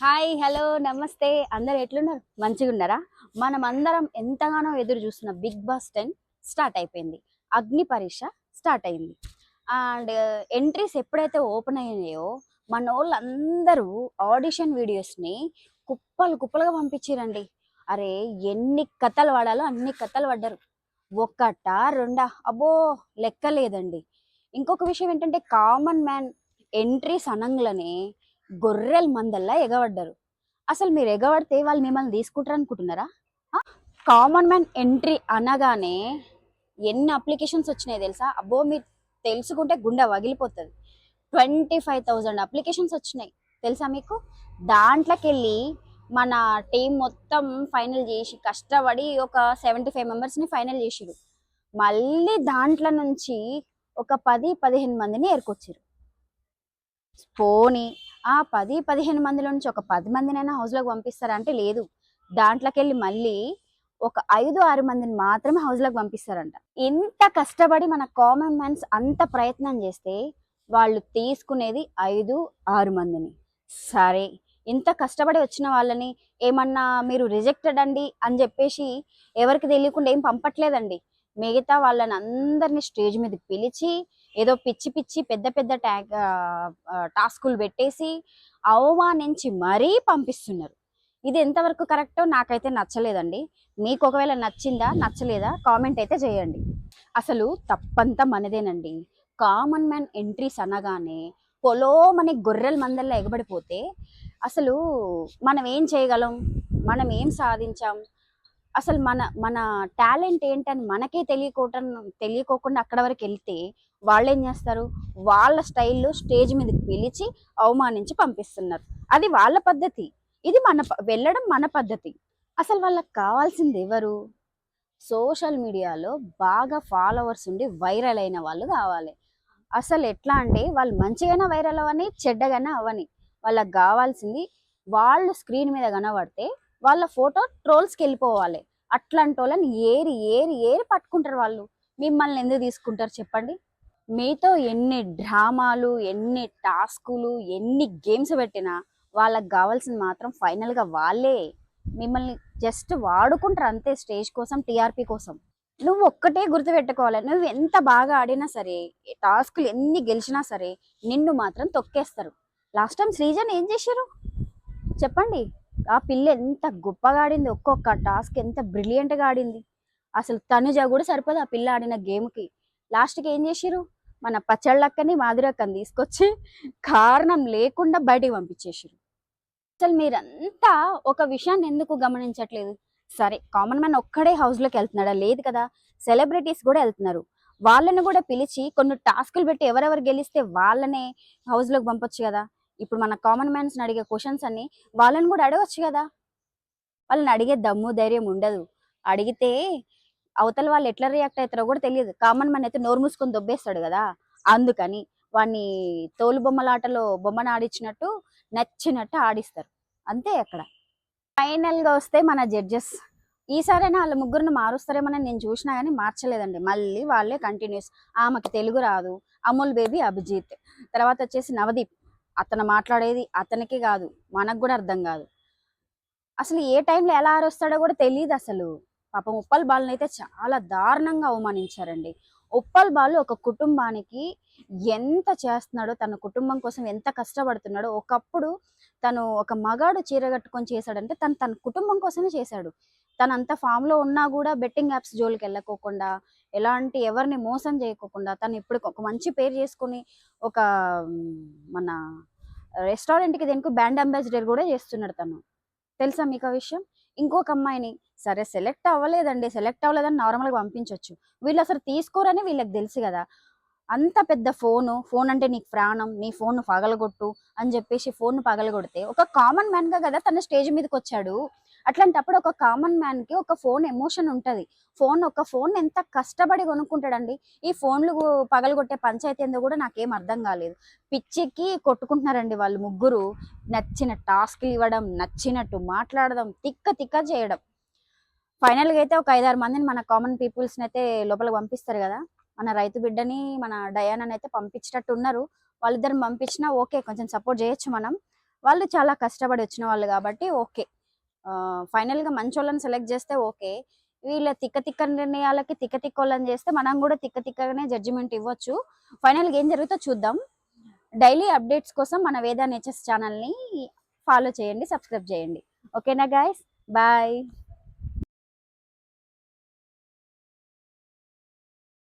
Hi hello నమస్తే అందరు ఎట్లున్నారు మంచిగా ఉన్నారా? మనం అందరం ఎంతగానో ఎదురు చూస్తున్న బిగ్ బాస్ 10 స్టార్ట్ అయిపోయింది. అగ్ని పరీక్ష స్టార్ట్ అయింది. అండ్ ఎంట్రీస్ ఎప్పుడైతే ఓపెన్ అయ్యాయో మన వాళ్ళందరూ ఆడిషన్ వీడియోస్ని కుప్పలు కుప్పలుగా పంపించారండి. అరే ఎన్ని కథలు పడాలో అన్ని కథలు పడ్డారు. ఒక్కటా రెండా అబ్బో లెక్క లేదండి. ఇంకొక విషయం ఏంటంటే కామన్ మ్యాన్ ఎంట్రీస్ అనంగానే గొర్రెల మందల్లా ఎగబడ్డారు. అసలు మీరు ఎగబడితే వాళ్ళు మిమ్మల్ని తీసుకుంటారు అనుకుంటున్నారా? కామన్ మ్యాన్ ఎంట్రీ అనగానే ఎన్ని అప్లికేషన్స్ వచ్చినాయి తెలుసా? అబ్బో మీరు తెలుసుకుంటే గుండె వగిలిపోతుంది. 25,000 అప్లికేషన్స్ వచ్చినాయి తెలుసా మీకు? దాంట్లోకి వెళ్ళి మన టీం మొత్తం ఫైనల్ చేసి కష్టపడి ఒక 75 మెంబర్స్ని ఫైనల్ చేసిరు. మళ్ళీ దాంట్లో నుంచి ఒక 10-15 మందిని ఏర్కొచ్చారు. పోనీ ఆ 10-15 మందిలో నుంచి ఒక 10 మందినైనా హౌస్లోకి పంపిస్తారా అంటే లేదు. దాంట్లోకి వెళ్ళి మళ్ళీ ఒక 5-6 మందిని మాత్రమే హౌస్లోకి పంపిస్తారంట. ఎంత కష్టపడి మన కామన్ మ్యాన్స్ అంత ప్రయత్నం చేస్తే వాళ్ళు తీసుకునేది 5-6 మందిని. సరే ఇంత కష్టపడి వచ్చిన వాళ్ళని ఏమన్నా మీరు రిజెక్టెడ్ అండి అని చెప్పేసి ఎవరికి తెలియకుండా ఏం పంపట్లేదండి. మిగతా వాళ్ళని అందరినీ స్టేజ్ మీద పిలిచి ఏదో పిచ్చి పిచ్చి పెద్ద పెద్ద టాస్కులు పెట్టేసి అవమానించి మరీ పంపిస్తున్నారు. ఇది ఎంతవరకు కరెక్టో నాకైతే నచ్చలేదండి. మీకు ఒకవేళ నచ్చిందా నచ్చలేదా కామెంట్ అయితే చేయండి. అసలు తప్పంతా మనదేనండి. కామన్ మ్యాన్ ఎంట్రీస్ అనగానే పొలోమని గొర్రెల మందల్లో ఎగబడిపోతే అసలు మనం ఏం చేయగలం, మనం ఏం సాధించాం, అసలు మన మన టాలెంట్ ఏంటని మనకే తెలియకోకుండా అక్కడ వరకు వెళ్తే వాళ్ళు ఏం చేస్తారు, వాళ్ళ స్టైల్లో స్టేజ్ మీదకి పిలిచి అవమానించి పంపిస్తున్నారు. అది వాళ్ళ పద్ధతి, ఇది వెళ్ళడం మన పద్ధతి. అసలు వాళ్ళకి కావాల్సింది ఎవరు? సోషల్ మీడియాలో బాగా ఫాలోవర్స్ ఉండి వైరల్ అయిన వాళ్ళు కావాలి. అసలు ఎట్లా అంటే వాళ్ళు మంచిగానే వైరల్ అవ్వని చెడ్డగానే అవ్వని, వాళ్ళకి కావాల్సింది వాళ్ళు స్క్రీన్ మీద కనబడితే వాళ్ళ ఫోటో ట్రోల్స్కి వెళ్ళిపోవాలి. అట్లాంటి వాళ్ళని ఏరి ఏరి ఏరి పట్టుకుంటారు వాళ్ళు. మిమ్మల్ని ఎందుకు తీసుకుంటారు చెప్పండి? మీతో ఎన్ని డ్రామాలు, ఎన్ని టాస్కులు, ఎన్ని గేమ్స్ పెట్టినా వాళ్ళకి కావాల్సింది మాత్రం ఫైనల్గా వాళ్ళే. మిమ్మల్ని జస్ట్ వాడుకుంటారు అంతే, స్టేజ్ కోసం, టీఆర్పీ కోసం. నువ్వు ఒక్కటే గుర్తుపెట్టుకోవాలి, నువ్వు ఎంత బాగా ఆడినా సరే, టాస్కులు ఎన్ని గెలిచినా సరే నిన్ను మాత్రం తొక్కేస్తారు. లాస్ట్ టైం శ్రీజన్ ఏం చేశారు చెప్పండి? ఆ పిల్ల ఎంత గొప్పగా ఆడింది, ఒక్కొక్క టాస్క్ ఎంత బ్రిలియంట్గా ఆడింది. అసలు తనుజ కూడా సరిపోదు ఆ పిల్ల ఆడిన గేమ్కి. లాస్ట్కి ఏం చేసిరు, మన పచ్చళ్ళక్కని మాధురక్కని తీసుకొచ్చి కారణం లేకుండా బయటికి పంపించేసారు. అసలు మీరంతా ఒక విషయాన్ని ఎందుకు గమనించట్లేదు? సరే కామన్ మ్యాన్ ఒక్కడే హౌస్లోకి వెళ్తున్నాడా? లేదు కదా, సెలబ్రిటీస్ కూడా వెళ్తున్నారు. వాళ్ళని కూడా పిలిచి కొన్ని టాస్కులు పెట్టి ఎవరెవరు గెలిస్తే వాళ్ళనే హౌస్లోకి పంపొచ్చు కదా. ఇప్పుడు మన కామన్ మ్యాన్స్ని అడిగే క్వశ్చన్స్ అన్ని వాళ్ళని కూడా అడగచ్చు కదా. వాళ్ళని అడిగే దమ్ము ధైర్యం ఉండదు. అడిగితే అవతల వాళ్ళు ఎట్లా రియాక్ట్ అవుతారో కూడా తెలియదు. కామన్ మ్యాన్ అయితే నోరు మూసుకొని దొబ్బేస్తాడు కదా. అందుకని వాడిని తోలు బొమ్మలాటలో బొమ్మను ఆడించినట్టు నచ్చినట్టు ఆడిస్తారు అంతే. అక్కడ ఫైనల్గా వస్తే మన జడ్జెస్ ఈసారైనా వాళ్ళ ముగ్గురిని మారుస్తారేమని నేను చూసినా కానీ మార్చలేదండి. మళ్ళీ వాళ్ళే కంటిన్యూస్. ఆమెకి తెలుగు రాదు, అమూల్ బేబీ అభిజిత్, తర్వాత వచ్చేసి నవదీప్. అతను మాట్లాడేది అతనికి కాదు, మనకు కూడా అర్థం కాదు. అసలు ఏ టైంలో ఎలా అరుస్తాడో కూడా తెలియదు అసలు. పాపం ఉప్పల్ బాలుని అయితే చాలా దారుణంగా అవమానించారండి. ఉప్పల్ బాలు ఒక కుటుంబానికి ఎంత చేస్తున్నాడో, తన కుటుంబం కోసం ఎంత కష్టపడుతున్నాడో. ఒకప్పుడు తను ఒక మగాడు చీర కట్టుకొని చేశాడంటే తను తన కుటుంబం కోసమే చేశాడు. తను అంత ఫామ్లో ఉన్నా కూడా బెట్టింగ్ యాప్స్ జోలికి వెళ్ళకోకుండా, ఎలాంటి ఎవరిని మోసం చేయకోకుండా, తను ఇప్పుడు ఒక మంచి పేరు చేసుకుని ఒక మన రెస్టారెంట్కి దేనికి బ్రాండ్ అంబాసిడర్ కూడా చేస్తున్నాడు తను. తెలుసా మీకు ఆ విషయం? ఇంకొక అమ్మాయిని సరే సెలెక్ట్ అవ్వలేదని నార్మల్గా పంపించవచ్చు. వీళ్ళు అసలు తీసుకోరని వీళ్ళకి తెలుసు కదా. అంత పెద్ద ఫోన్ అంటే నీకు ప్రాణం, నీ ఫోన్ పగలగొట్టు అని చెప్పేసి ఫోన్ పగలగొడితే ఒక కామన్ మ్యాన్గా కదా తన స్టేజ్ మీదకి వచ్చాడు. అట్లాంటప్పుడు ఒక కామన్ మ్యాన్కి ఒక ఫోన్ ఎమోషన్ ఉంటుంది. ఒక ఫోన్ ఎంత కష్టపడి కొనుక్కుంటాడండి. ఈ ఫోన్లు పగలగొట్టే పంచాయతీ ఏందో కూడా నాకేం అర్థం కాలేదు. పిచ్చికి కొట్టుకుంటున్నారండి వాళ్ళు ముగ్గురు. నచ్చిన టాస్క్లు ఇవ్వడం, నచ్చినట్టు మాట్లాడడం, తిక్క చేయడం. ఫైనల్గా అయితే ఒక 5-6 మందిని మన కామన్ పీపుల్స్ని అయితే లోపలికి పంపిస్తారు కదా. మన రైతు బిడ్డని, మన డయానాని అయితే పంపించేటట్టు ఉన్నారు. వాళ్ళిద్దరిని పంపించినా ఓకే, కొంచెం సపోర్ట్ చేయొచ్చు మనం. వాళ్ళు చాలా కష్టపడి వచ్చిన వాళ్ళు కాబట్టి ఓకే. ఫైనల్గా మంచోళ్ళని సెలెక్ట్ చేస్తే ఓకే. వీళ్ళ తిక్క తిక్క నిర్ణయాలకి తిక్క తిక్కోళ్ళని చేస్తే మనం కూడా తిక్క తిక్కగానే జడ్జిమెంట్ ఇవ్వచ్చు. ఫైనల్గా ఏం జరుగుతుందో చూద్దాం. డైలీ అప్డేట్స్ కోసం మన వేద నేచర్స్ ఛానల్ని ఫాలో చేయండి, సబ్స్క్రైబ్ చేయండి. ఓకేనా గైస్, బాయ్.